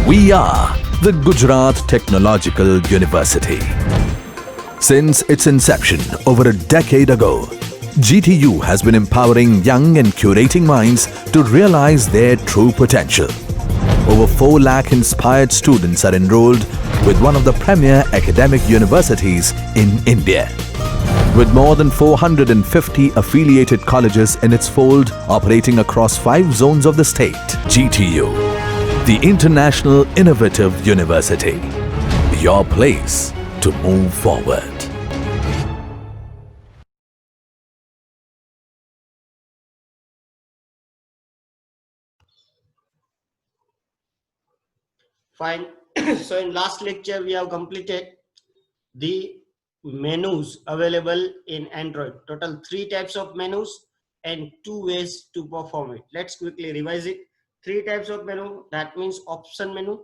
We are the Gujarat Technological University. Since its inception over a decade ago, GTU has been empowering young and curating minds to realize their true potential. Over 4 lakh inspired students are enrolled with one of the premier academic universities in India. With more than 450 affiliated colleges in its fold operating across 5 zones of the state, GTU, the International Innovative University, your place to move forward. Fine. So in last lecture, we have completed the menus available in Android. Total 3 types of menus and 2 ways to perform it. Let's quickly revise it. 3 types of menu, that means option menu,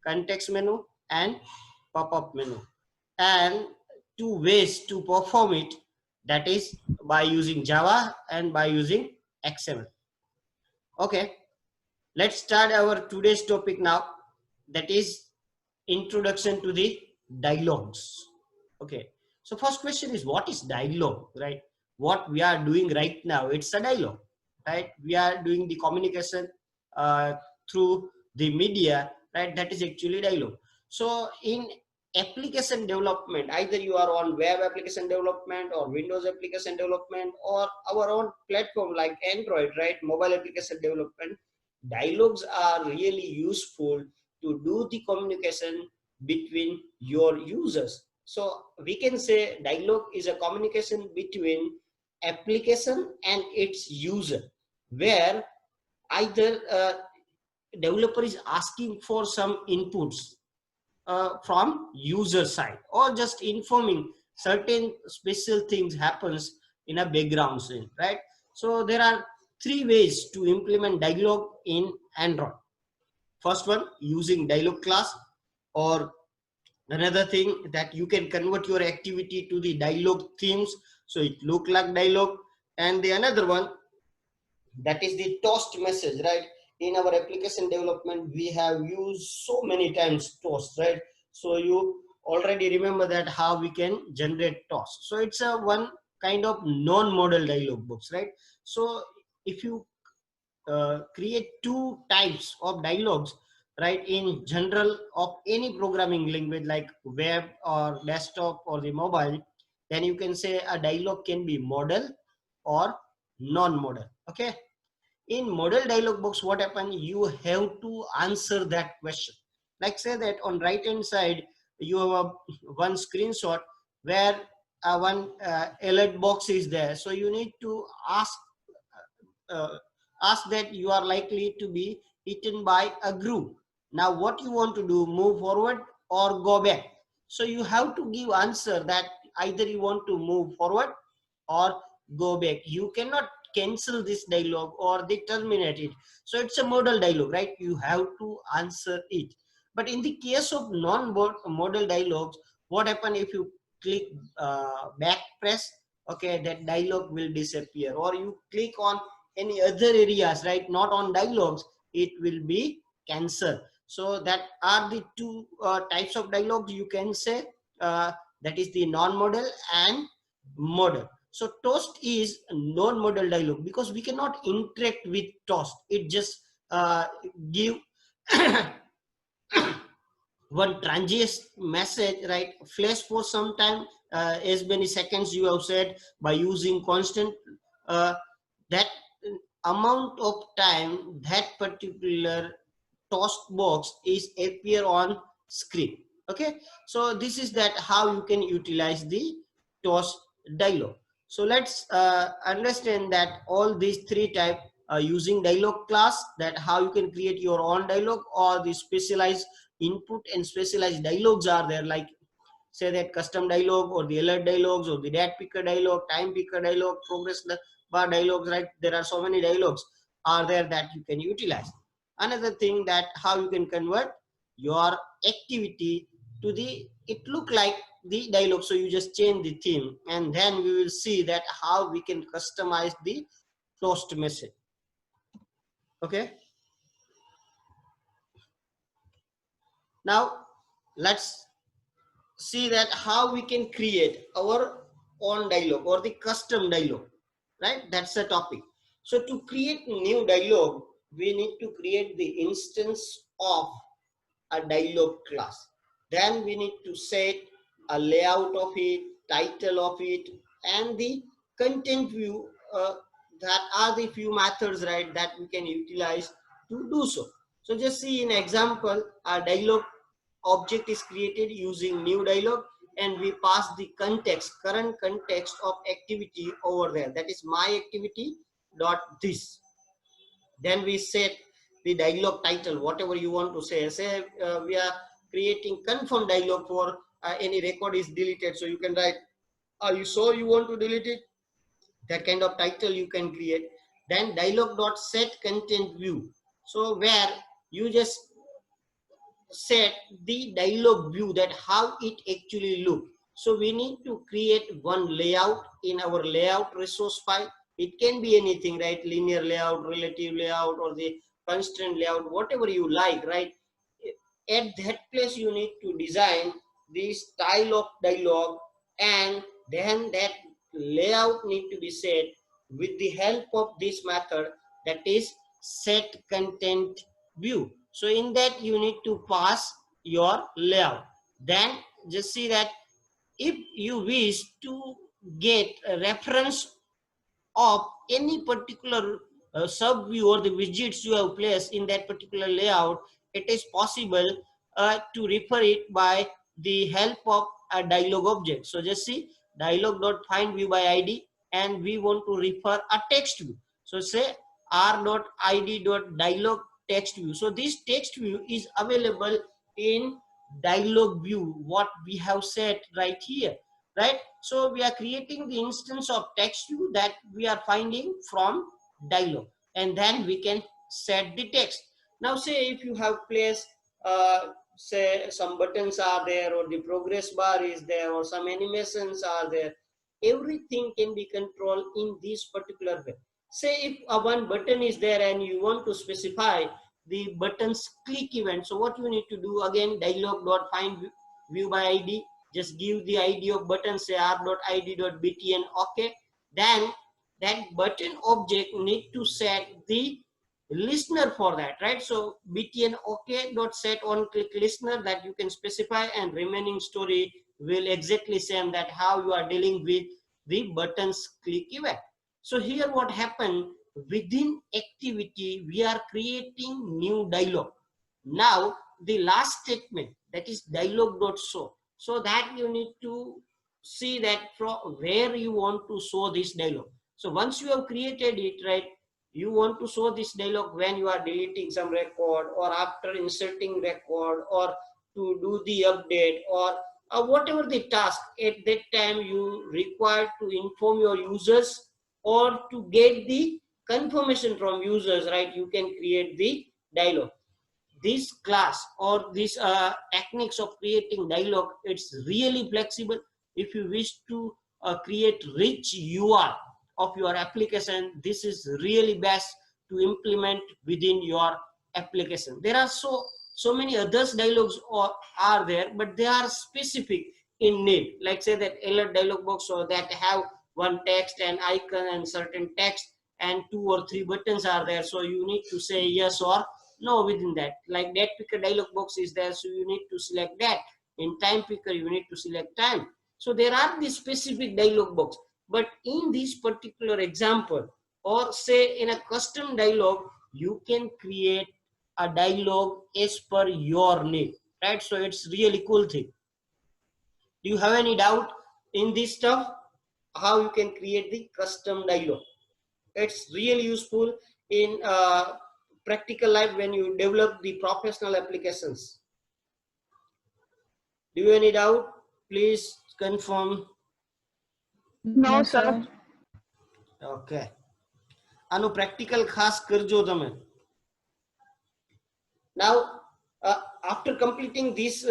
context menu and pop-up menu. And 2 ways to perform it, that is by using Java and by using XML. Okay, let's start our today's topic now, that is introduction to the dialogues. Okay, so first question is, what is dialogue, right? What we are doing right now, it's a dialogue, right? We are doing the communication through the media, right? That is actually dialogue. So in application development, either you are on web application development or Windows application development or our own platform like Android, right? Mobile application development, dialogues are really useful to do the communication between your users. So we can say dialogue is a communication between application and its user, where either developer is asking for some inputs from user side, or just informing certain special things happens in a background scene, right? So there are 3 ways to implement dialogue in Android. First one, using dialogue class, or another thing that you can convert your activity to the dialogue themes so it look like dialogue. And the another one, that is the toast message, right? In our application development, we have used so many times toast, right? So you already remember that how we can generate toast. So it's a one kind of non-model dialogue box, right? So if you create 2 types of dialogues, right, in general of any programming language like web or desktop or the mobile, then you can say a dialogue can be model or non-model. Okay, in model dialog box, what happens, you have to answer that question. Like say that on right hand side you have a one screenshot where one alert box is there, so you need to uh, ask that you are likely to be eaten by a group. Now what you want to do, move forward or go back? So you have to give answer that either you want to move forward or go back. You cannot cancel this dialogue or they terminate it. So it's a modal dialogue, right? You have to answer it. But in the case of non-modal dialogues, what happen if you click back press, okay, that dialogue will disappear, or you click on any other areas, right, not on dialogues, it will be cancelled. So that are the 2 types of dialogues you can say, that is the non-modal and modal. So toast is non-modal dialogue because we cannot interact with toast. It just give one transient message, right, flash for some time, as many seconds you have said, by using constant, uh, that amount of time that particular toast box is appear on screen. Okay, so this is that how you can utilize the toast dialog. So let's understand that all these 3 type, using dialog class, that how you can create your own dialog, or the specialized input and specialized dialogues are there, like say that custom dialog or the alert dialogues or the date picker dialog, time picker dialog, progress bar dialogues, right? There are so many dialogues are there that you can utilize. Another thing, that how you can convert your activity to the, it look like the dialogue, so you just change the theme, and then we will see that how we can customize the toast message. Okay, Now let's see that how we can create our own dialogue or the custom dialogue, right? That's the topic. So to create new dialogue, we need to create the instance of a dialogue class. Then we need to set a layout of it, title of it, and the content view. That are the few methods, right, that we can utilize to do so. So just see in example, a dialogue object is created using new dialogue, and we pass the context, current context of activity over there. That is my activity dot this. Then we set the dialogue title, whatever you want to say. Say we are creating confirm dialogue for any record is deleted. So you can write, are you sure you want to delete it? That kind of title you can create. Then dialogue dot set content view. So where you just set the dialogue view, that how it actually look. So we need to create one layout in our layout resource file. It can be anything, right? Linear layout, relative layout, or the constraint layout, whatever you like, right? At that place you need to design the style of dialogue, and then that layout need to be set with the help of this method, that is set content view. So in that you need to pass your layout. Then just see that if you wish to get a reference of any particular sub view or the widgets you have placed in that particular layout, it is possible to refer it by the help of a dialog object. So just see dialog dot find view by id, and we want to refer a text view. So say r dot id dot dialog text view. So this text view is available in dialog view, what we have set right here, right? So we are creating the instance of text view that we are finding from dialog, and then we can set the text. Now say if you have placed say some buttons are there, or the progress bar is there, or some animations are there, everything can be controlled in this particular way. Say if one button is there and you want to specify the button's click event, so what you need to do, again dialog dot find view by id, just give the id of button, say r.id.btn, okay. Then that button object need to set the listener for that, right? So btn okay dot set on click listener, that you can specify, and remaining story will exactly same, that how you are dealing with the buttons click event. So here what happened, within activity we are creating new dialog. Now the last statement, that is dialog dot show, so that you need to see that from where you want to show this dialog. So once you have created it, right, you want to show this dialog when you are deleting some record, or after inserting record, or to do the update, or whatever the task at that time you require to inform your users, or to get the confirmation from users, right? You can create the dialog. This class or this techniques of creating dialogue, it's really flexible. If you wish to create rich UI of your application, this is really best to implement within your application. There are so many others dialogues are there, but they are specific in need, like say that alert dialog box, so that have one text and icon and certain text, and 2 or 3 buttons are there, so you need to say yes or no within that. Like that picker dialog box is there, so you need to select that. In time picker you need to select time. So there are these specific dialog box, but in this particular example, or say in a custom dialog, you can create a dialog as per your need, right? So it's really cool thing. Do you have any doubt in this stuff, how you can create the custom dialog? It's really useful in practical life when you develop the professional applications. Do you have any doubt? Please confirm. No, sir. Okay. આનું practical ખાસ કરજો તમે. Now, after completing this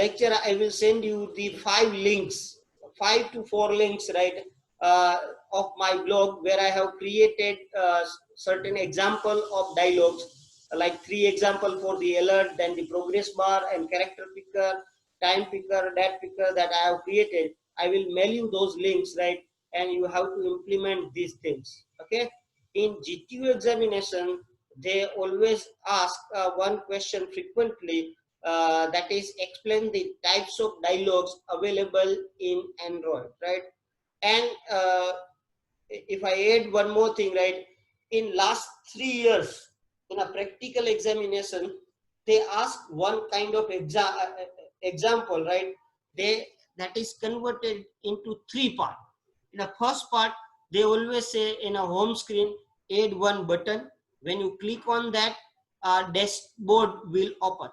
lecture, I will send you the 5 links, 5 to 4 links, right, of my blog, where I have created certain example of dialogues, like 3 example for the alert, then the progress bar and character picker, time picker, date picker that I have created. I will mail you those links, right? And you have to implement these things. Okay. In GTU examination, they always ask one question frequently, that is explain the types of dialogues available in Android, right? And if I add one more thing, right? In last 3 years, in a practical examination, they ask one kind of example, right? That is converted into 3 parts. In the first part, they always say in a home screen, add one button. When you click on that, a dashboard will open.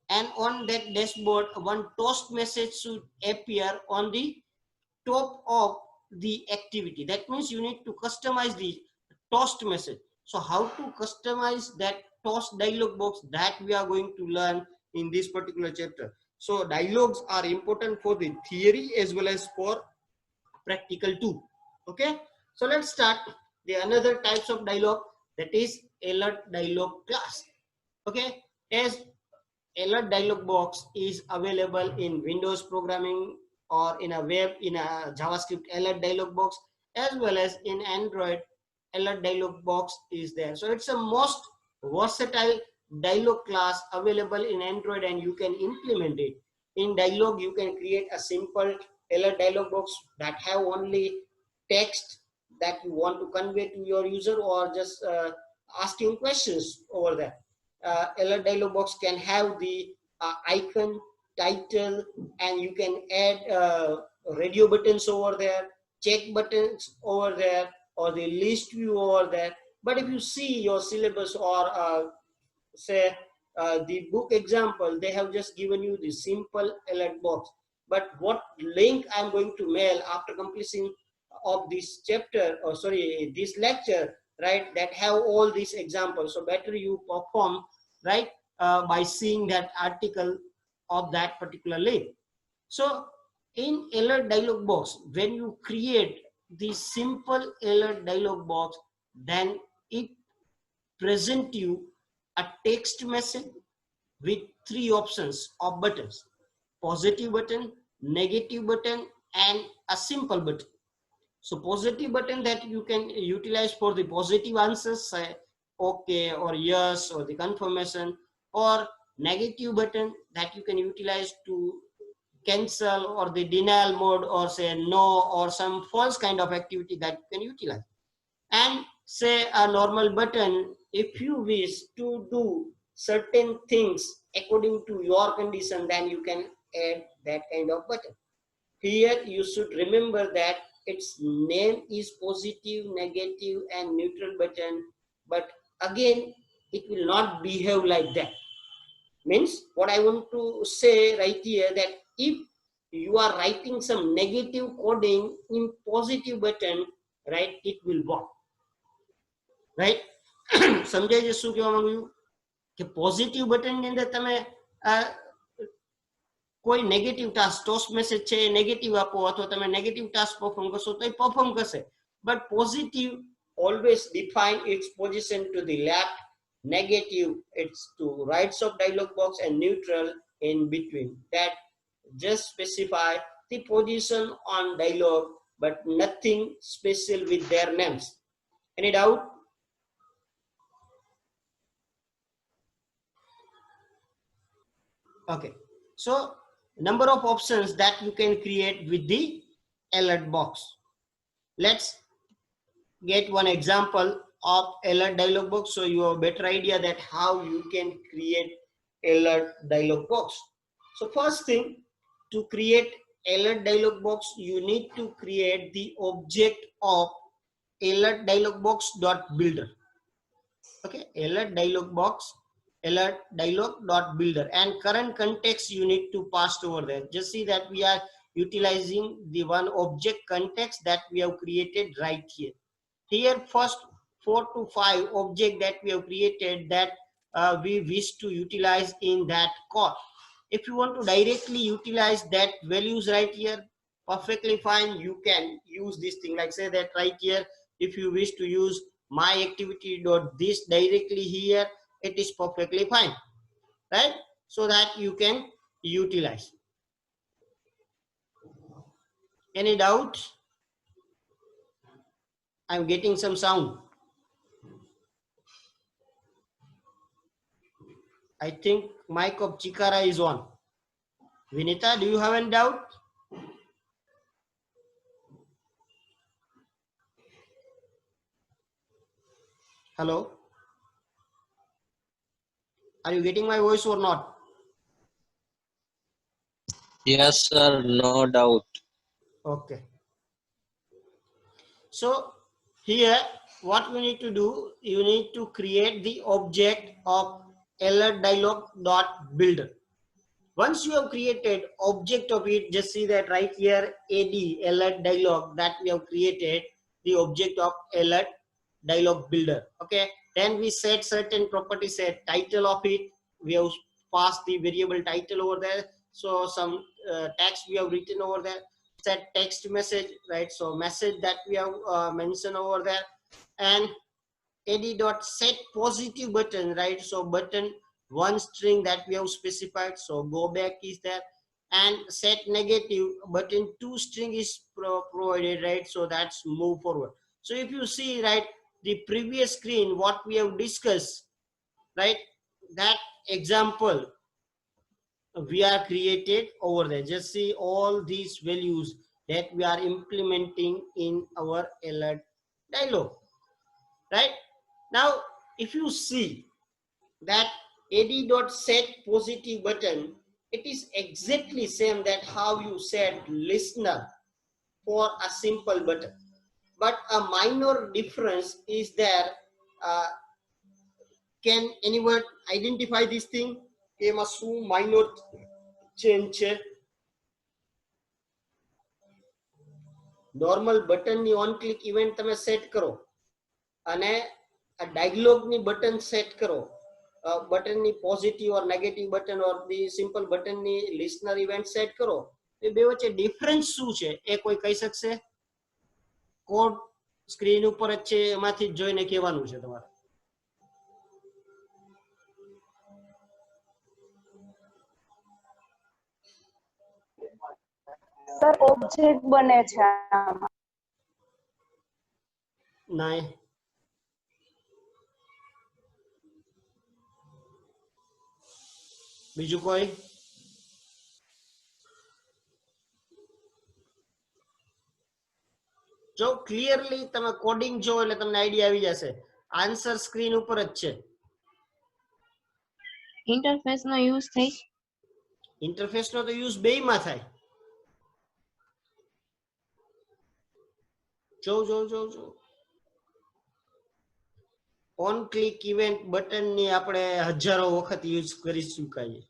And on that dashboard, one toast message should appear on the top of the activity. That means you need to customize the toast message. So how to customize that toast dialog box, that we are going to learn in this particular chapter. So dialogues are important for the theory as well as for practical too. Okay, so let's start the another types of dialogue, that is alert dialog class. Okay, as alert dialog box is available in Windows programming or in a web, in a JavaScript alert dialog box, as well as in Android alert dialog box is there. So it's a most versatile dialog class available in Android, and you can implement it. In Dialog, you can create a simple alert dialog box that have only text that you want to convey to your user, or just asking questions over there. Alert dialog box can have the icon, title, and you can add radio buttons over there, check buttons over there, or the list view over there. But if you see your syllabus, or say the book example, they have just given you the simple alert box. But what link I'm going to mail after completion of this chapter, or sorry, this lecture, right, that have all these examples. So better you perform, right, by seeing that article of that particular link. So in alert dialog box, when you create the simple alert dialog box, then it present you a text message with 3 options of buttons: positive button, negative button, and a simple button. So positive button that you can utilize for the positive answers, say okay or yes or the confirmation, or negative button that you can utilize to cancel or the denial mode, or say no, or some false kind of activity that you can utilize. And say a normal button if you wish to do certain things according to your condition, then you can add that kind of button. Here you should remember that its name is positive, negative, and neutral button, but again it will not behave like that. Means what I want to say right here, that if you are writing some negative coding in positive button, right, it will work, right? સમજાય છે શું કહેવા માંગુ છું કે positive button ની અંદર તમે કોઈ નેગેટિવ ટાસ્ક, ટોસ્ટ મેસેજ છે એ નેગેટિવ આપો, અથવા તમે નેગેટિવ ટાસ્ક પરફોર્મ કરશો તો એ પરફોર્મ કરશે. But positive always define its position to the left, negative it's to rights of dialog box, and neutral in between. That just specify the position on dialog, but nothing special with their names. Any doubt? Okay, so number of options that you can create with the alert box. Let's get one example of alert dialog box, so you have a better idea that how you can create alert dialog box. So first thing, to create alert dialog box, you need to create the object of alert dialog box dot builder. Okay, alert dialog box, alert dialog dot builder, and current context you need to pass over there. Just see that we are utilizing the one object context that we have created right here. Here first 4 to 5 object that we have created, that we wish to utilize in that code. If you want to directly utilize that values right here, perfectly fine, you can use this thing, like say that right here, if you wish to use my activity dot this directly here, it is perfectly fine, right? So that you can utilize. Any doubt? I'm getting some sound. I think mic of Chikara is on. Vinita, do you have any doubt? Hello? Are you getting my voice or not? Yes, sir, no doubt. Okay. So here what we need to do, you need to create the object of alert dialog dot builder. Once you have created object of it, just see that right here, AD alert dialog, that we have created the object of alert dialog builder. Okay, then we set certain property, set title of it, we have passed the variable title over there, so some text we have written over there, set text message, right? So message that we have mentioned over there, and ad.set positive button, right? So button one string that we have specified, so go back is there, and set negative button two string is provided, right? So that's move forward. So if you see, right, the previous screen what we have discussed, right, that example we are created over there. Just see all these values that we are implementing in our alert dialog, right? Now if you see that ad.set positive button, it is exactly same that how you set listener for a simple button, but a minor difference is there. Can anyone identify this thing? એમાં શું minor change છે? Normal button ની on click event તમે set કરો અને આ dialog ની button set કરો, બટન ની positive or negative button or the simple button ની લિસનર ઇવેન્ટ સેટ કરો, એ બે વચ્ચે ડિફરન્સ શું છે એ કોઈ કહી શકશે? કોડ સ્ક્રીન ઉપર જ છે, એમાંથી જોઈને કહેવાનું છે તમારે. સર ઓબ્જેક્ટ બને છે આમાં. નહીં. બીજું કોઈ? જો ક્લિયરલી તમે કોડિંગ જો એટલે તમને આઈડિયા આવી જશે. આન્સર સ્ક્રીન ઉપર જ છે. ઇન્ટરફેસ નો યુઝ થાય? ઇન્ટરફેસ નો તો યુઝ બેયમાં થાય. જો ઓન ક્લિક ઇવેન્ટ બટન ની આપણે હજારો વખત યુઝ કરી ચૂકાઈએ.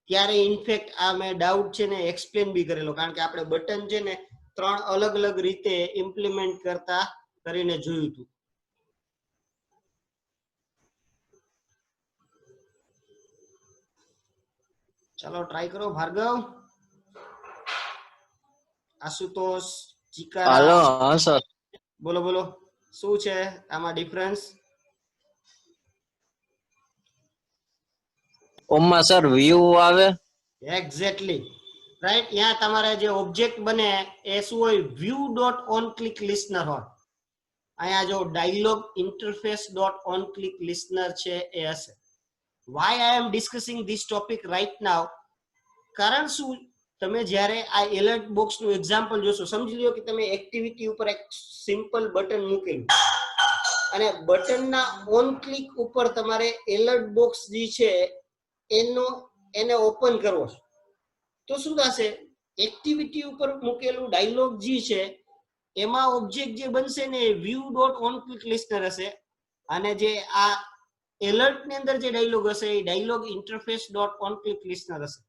ત્યારે ઇનફેક્ટ આ મેં ડાઉટ છે ને એક્સપ્લેન બી કરેલો, કારણ કે આપણે બટન છે ને ત્રણ અલગ અલગ રીતે ઇમ્પ્લિમેન્ટ કરતા કરીને જોયું હતું. ચાલો ટ્રાય કરો. ભાર્ગવ, આશુતોષ, ચિકારા, હાલો. હા સર, બોલો બોલો શું છે આમાં ડિફરન્સ? ઓમાં સર વ્યૂ આવે. Exactly right. यहाँ તમારે જે ઓબ્જેક્ટ બને એ શું હોય? View dot on click listener હોય. અહીંયા જો dialog interface dot on click listener છે એ હશે. Why I am discussing this topic right now? કારણ શું, તમે જ્યારે આ એલર્ટ બોક્સ નું એક્ઝામ્પલ જોશો, સમજી લો કે તમે એક્ટિવિટી ઉપર એક સિમ્પલ બટન મૂકેલું અને બટનના ઓન ક્લિક ઉપર તમારે એલર્ટ બોક્સ જે છે એને ઓપન કરવો છે, તો શું થશે? એક્ટિવિટી ઉપર મૂકેલું ડાયલોગ જે છે એમાં ઓબ્જેક્ટ જે બનશે ને view dot on click listener હશે, અને જે આ એલર્ટ ની અંદર જે ડાયલોગ હશે એ dialog interface dot on click listener હશે.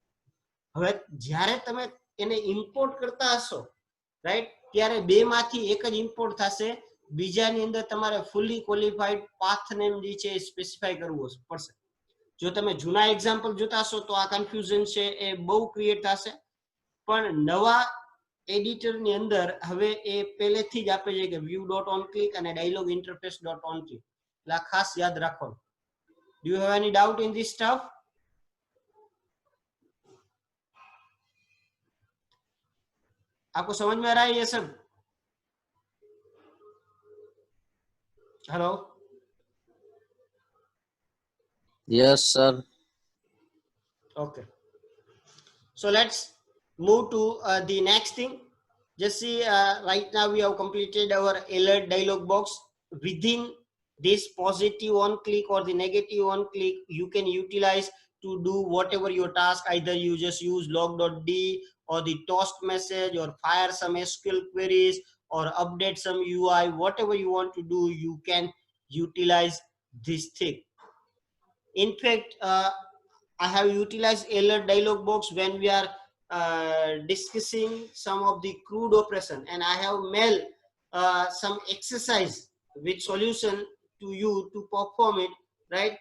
હવે જ્યારે તમે એને ઇમ્પોર્ટ કરતા હશો, રાઈટ, ત્યારે બે માંથી એક જ ઇમ્પોર્ટ થશે, બીજાની અંદર તમારે ફુલી ક્વોલિફાઈડ પાથ નેમ જે છે એ સ્પેસિફાઈ કરવું પડશે. જો તમે જૂના એક્ઝામ્પલ જોતા હશો તો આ કન્ફ્યુઝન છે એ બહુ ક્રિએટ થશે, પણ નવા એડિટર ની અંદર હવે એ પહેલેથી જ આપે છે કે વ્યૂ ડોટ ઓન ક્લિક અને dialog interface dot on click, એટલે ખાસ યાદ રાખવાનું. Do you have any doubt in this stuff? आपको समझ में आ रहा है ये सब? Hello? Yes, sir. Okay. So let's move to the next thing. Just see, right now we have completed our alert dialog box. Within this positive on click or the negative on click, you can utilize to do whatever your task. Either you just use log.d or the toast message, or fire some SQL queries, or update some UI. Whatever you want to do, you can utilize this thing. In fact, I have utilized alert dialog box when we are discussing some of the crude operation, and I have mailed some exercise with solution to you to perform it, right?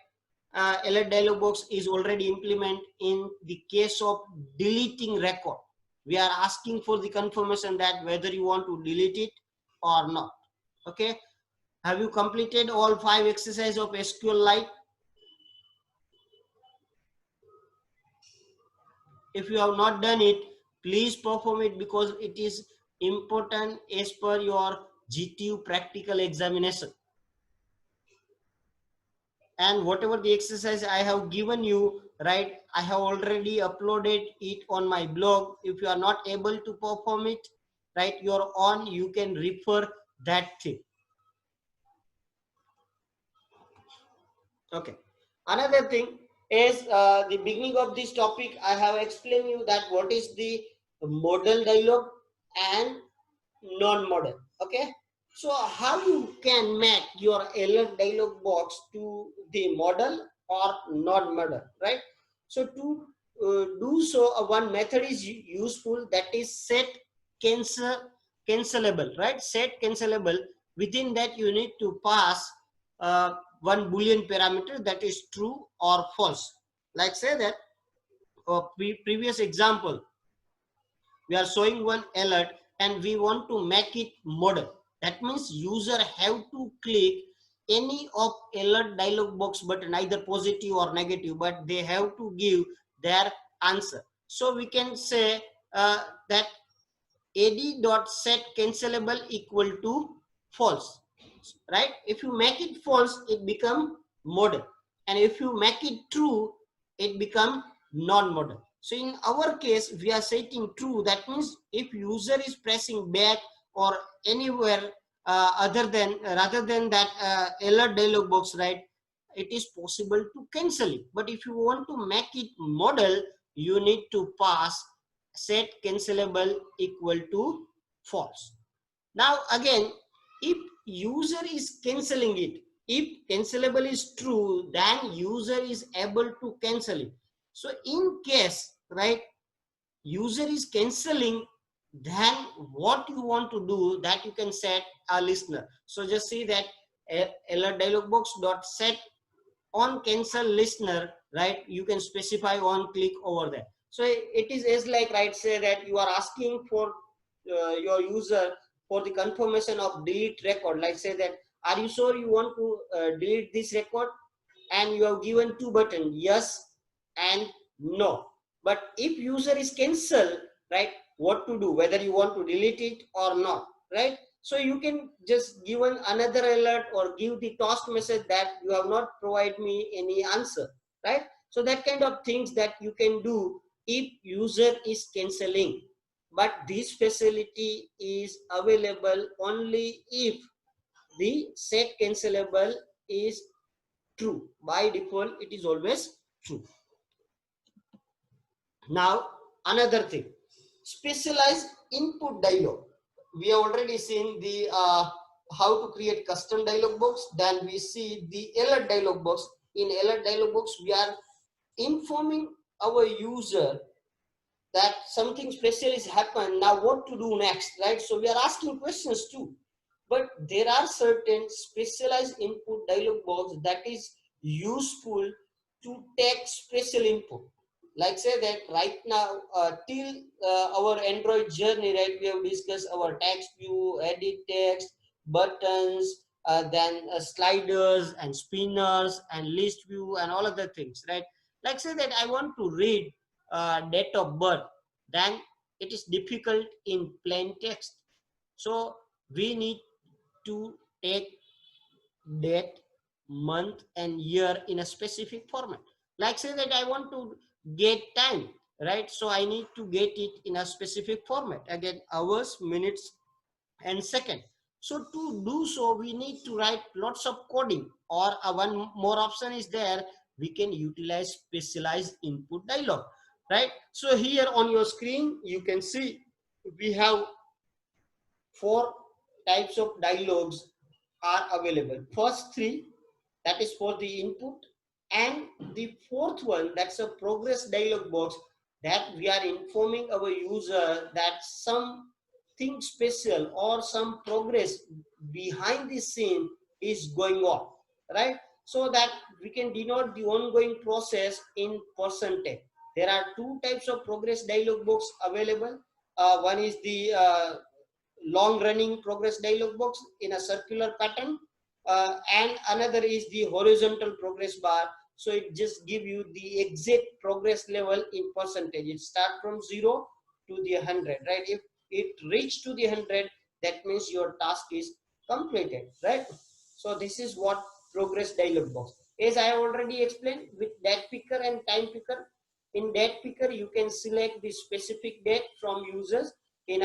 Alert dialog box is already implemented in the case of deleting record. We are asking for the confirmation that whether you want to delete it or not. Okay, have you completed all 5 exercises of SQLite? If you have not done it, please perform it, because it is important as per your GTU practical examination. And whatever the exercise I have given you, right, I have already uploaded it on my blog. If you are not able to perform it, right, you're on, you can refer that thing. Okay. Another thing is the beginning of this topic, I have explained you that what is the modal dialogue and non-modal. Okay. So how you can make your alert dialog box to the model or non-modal, right? So to do so, one method is useful, that is set cancelable, right? Set cancelable. Within that, you need to pass one boolean parameter, that is true or false. Like say that previous example, we are showing one alert and we want to make it modal. That means user have to click any of alert dialog box button, either positive or negative, but they have to give their answer. So we can say that ad.set cancelable equal to false, right? If you make it false, it become modal, and if you make it true, it become non-modal. So in our case, we are setting true. That means if user is pressing back or anywhere rather than that alert dialog box, right, it is possible to cancel it. But if you want to make it modal, you need to pass set cancelable equal to false. Now again, if user is cancelling it, if cancelable is true, then user is able to cancel it. So in case, right, user is cancelling, then what you want to do, that you can set a listener. So just see that alert dialog box dot set on cancel listener, right? You can specify on click over there. So it is as like, right, say that you are asking for your user for the confirmation of delete record. Like say that, are you sure you want to delete this record? And you have given 2 buttons, yes and no. But if user is cancelled, right, what to do, whether you want to delete it or not, right? So you can just give another alert or give the toast message that you have not provided me any answer, right? So that kind of things that you can do if user is cancelling. But this facility is available only if the set cancelable is true. By default, it is always true. Now, another thing, specialized input dialog. We have already seen the how to create custom dialog box. Then we see the alert dialog box. In alert dialog box, we are informing our user that something special is happened. Now, what to do next, right? So we are asking questions too. But there are certain specialized input dialog box that is useful to take special input. Like say that right now till our Android journey, right, we have discussed our text view, edit text, buttons, then sliders and spinners and list view and all other things, right? Like say that I want to read date of birth, then it is difficult in plain text. So we need to take date, month and year in a specific format. Like say that I want to get time, right? So I need to get it in a specific format, again hours, minutes and second. So to do so, we need to write lots of coding, or one more option is there, we can utilize specialized input dialog, right? So here on your screen you can see we have 4 types of dialogues are available. First 3, that is for the input, and the fourth one, that's a progress dialog box, that we are informing our user that something special or some progress behind the scene is going on, right? So that we can denote the ongoing process in percentage. There are 2 types of progress dialog box available. One is the long running progress dialog box in a circular pattern, and another is the horizontal progress bar. So it just give you the exact progress level in percentage. It start from 0 to the 100, right? If it reach to the 100, that means your task is completed, right? So this is what progress dialog box. As I already explained, with date picker and time picker, in date picker you can select the specific date from users in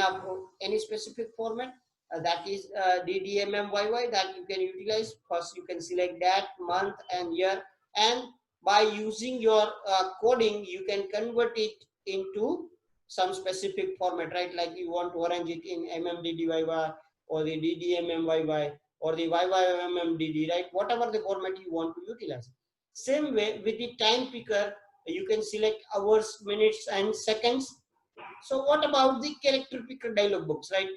any specific format, that is DDMMYY, that you can utilize. First you can select that month and year, and by using your coding you can convert it into some specific format, right? Like you want to arrange it in MMDDYY or the DDMMYY or the YYMMDD, right? Whatever the format you want to utilize. Same way with the time picker, you can select hours, minutes and seconds. So what about the character picker dialog box, right?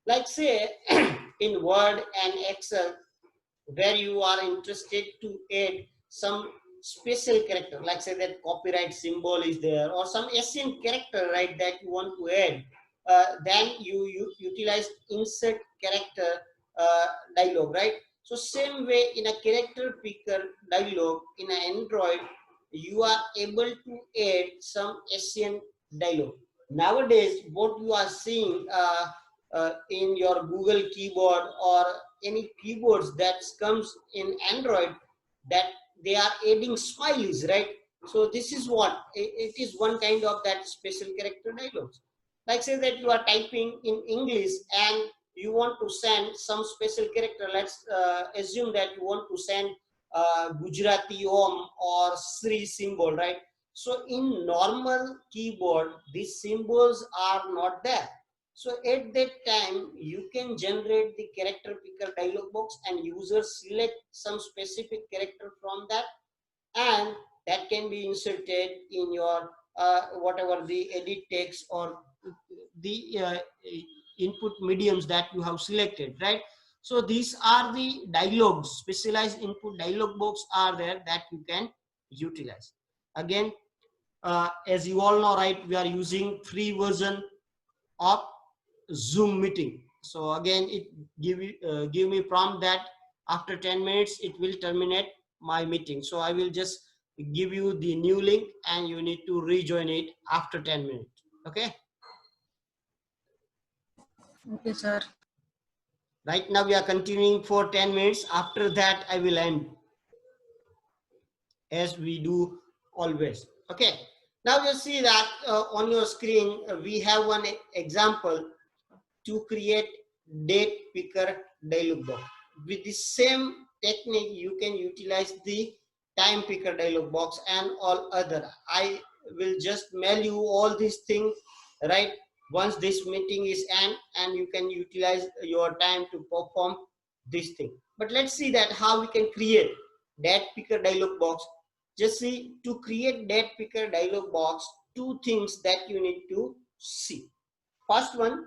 Like say in Word and Excel, where you are interested to add some special character, like say that copyright symbol is there, or some SN character, right, that you want to add, then you utilize insert character dialog, right? So same way in a character picker dialog in an Android, you are able to add some SN dialog. Nowadays, what you are seeing in your Google keyboard or any keyboards that comes in Android, that they are adding smileys, right? So this is what it is, one kind of that special character dialogues. Like say that you are typing in English and you want to send some special character. Let's assume that you want to send Gujarati Om or SHRI symbol, right? So in normal keyboard, these symbols are not there. So at that time, you can generate the character picker dialog box and users select some specific character from that, and that can be inserted in your whatever the edit text or the input mediums that you have selected, right? So these are the dialogues, specialized input dialog box are there that you can utilize. Again, as you all know, right, we are using free version of Zoom meeting. So again, it give me prompt that after 10 minutes it will terminate my meeting. So I will just give you the new link and you need to rejoin it after 10 minutes. Okay. Okay, sir. Right now we are continuing for 10 minutes. After that I will end, as we do always. Okay. Now you see that on your screen we have one example to create date picker dialog box. With the same technique, you can utilize the time picker dialog box and all other. I will just mail you all these things, right? Once this meeting is end, and you can utilize your time to perform this thing. But let's see that how we can create date picker dialog box. Just see, to create date picker dialog box, 2 things that you need to see. First one,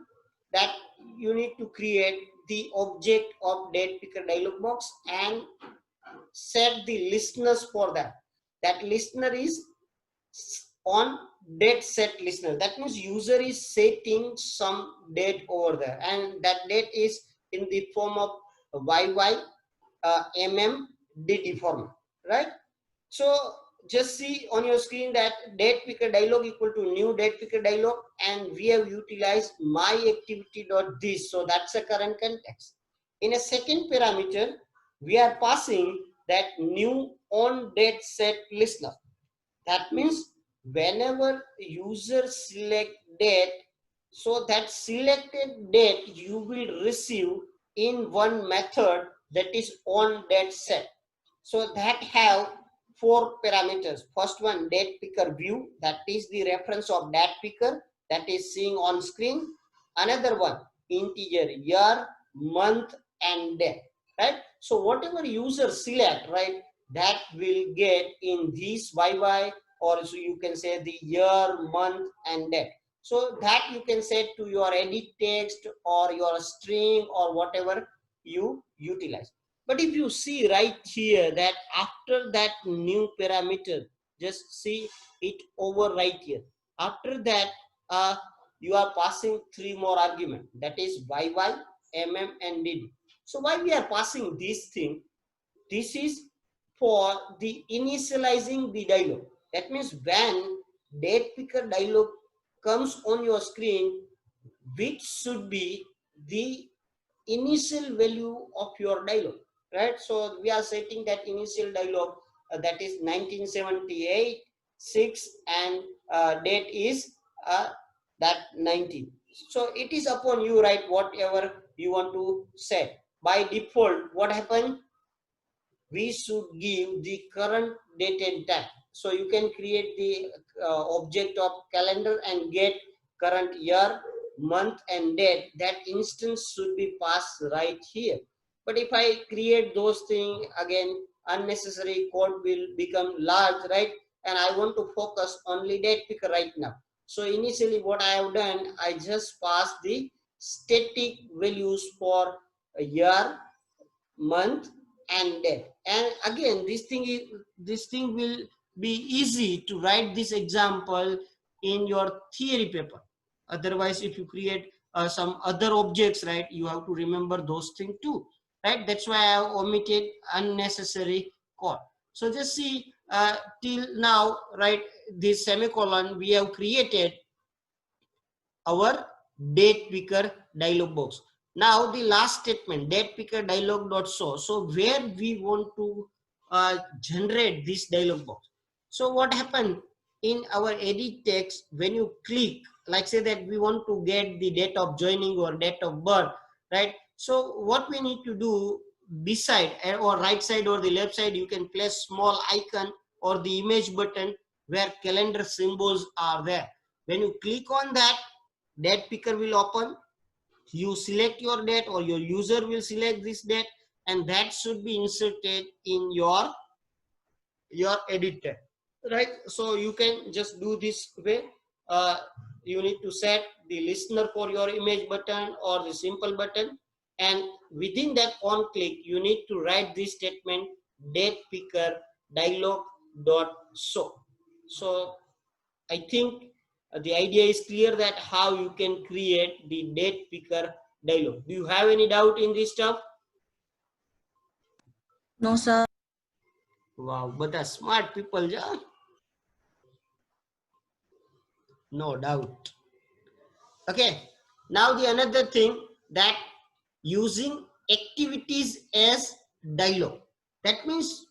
that you need to create the object of date picker dialog box and set the listeners for that. That listener is on date set listener. That means user is setting some date over there, and that date is in the form of YY MMDD format, right? So just see on your screen that date picker dialog equal to new date picker dialog, and we have utilized my activity dot this. So that's the current context. In a second parameter, we are passing that new on date set listener. That means whenever user select date, so that selected date you will receive in one method, that is on date set. So that have four parameters. First one, date picker view, that is the reference of date picker that is seeing on screen. Another one, integer year, month and day, right? So whatever user select, right, that will get in this YY, or so you can say the year, month and day. So that you can set to your edit text or your string or whatever you utilize. But if you see right here that after that new parameter, just see it over right here. After that, you are passing three more arguments, that is YY, MM and DD. So why we are passing this thing? This is for the initializing the dialog. That means when date picker dialog comes on your screen, which should be the initial value of your dialog, right? So we are setting that initial dialog, that is 1978 6, and date is that 19. So it is upon you, right? Whatever you want to set. By default, what happened? We should give the current date and time. So you can create the object of calendar and get current year, month and date. That instance should be passed right here. But if I create those things, again unnecessary code will become large, right? And I want to focus only date picker right now. So initially what I have done, I just passed the static values for a year, month and day. And again this thing will be easy to write this example in your theory paper. Otherwise, if you create some other objects, right, you have to remember those things too, right? That's why I have omitted unnecessary code. So just see till now, right, this semicolon we have created our date picker dialog box. Now the last statement, date picker dialog dot show. So where we want to generate this dialog box. So what happened in our edit text, when you click, like say that we want to get the date of joining or date of birth, right? So what we need to do, beside or right side or the left side, you can place small icon or the image button where calendar symbols are there. When you click on that, date picker will open. You select your date or your user will select this date, and that should be inserted in your editor, right? So you can just do this way. You need to set the listener for your image button or the simple button, and within that on click you need to write this statement, date picker dialog dot show. So I think the idea is clear that how you can create the date picker dialog. Do you have any doubt in this stuff? No, sir. Wow, but the smart people, yeah? No doubt. Okay, now the another thing, that using activities as dialog. That means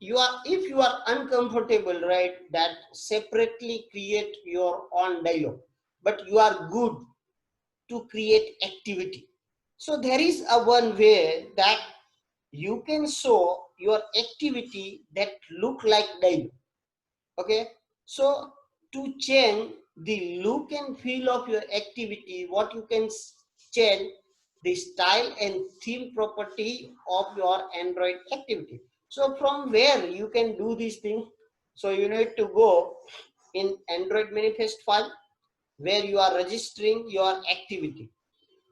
if you are uncomfortable, right, that separately create your own dialog, but you are good to create activity. So there is a one way that you can show your activity that look like dialog. Okay, so to change the look and feel of your activity, what you can change the style and theme property of your Android activity. So from where you can do these things? So you need to go in Android manifest file where you are registering your activity.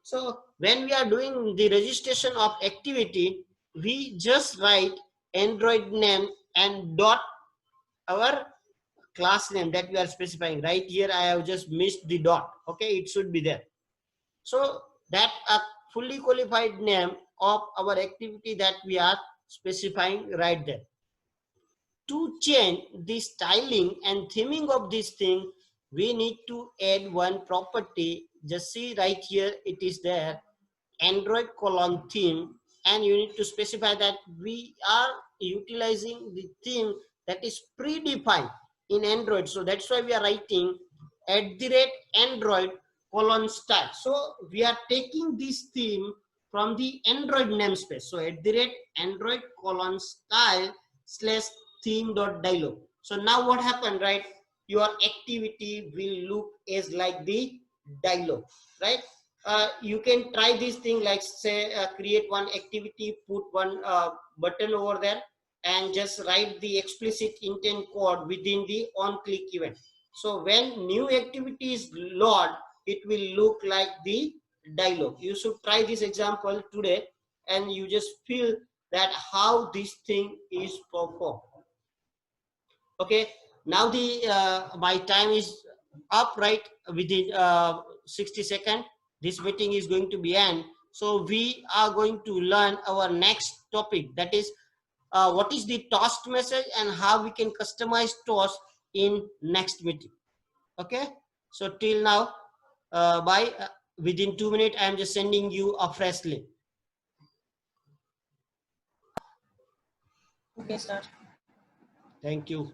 So when we are doing the registration of activity, we just write Android name and dot our class name that we are specifying. Right here I have just missed the dot. Okay, it should be there. So that a fully qualified name of our activity that we are specifying right there. To change the styling and theming of this thing, we need to add one property. Just see right here, it is there, Android colon theme, and you need to specify that we are utilizing the theme that is predefined in Android. So that's why we are writing @Android colon style. So we are taking this theme from the Android namespace. So @Android colon style slash theme.dialog. So now what happened, right? Your activity will look as like the dialog, right? You can try this thing, like say create one activity, put one button over there, and just write the explicit intent code within the on click event. So when new activity is load, it will look like the dialog. You should try this example today, and you just feel that how this thing is performed. Okay, now the my time is up, right? Within 60 seconds this meeting is going to be end. So we are going to learn our next topic, that is what is the toast message and how we can customize toast in next meeting. Okay, so till now, by within 2 minutes I am just sending you a fresh link. Okay, sir. Thank you.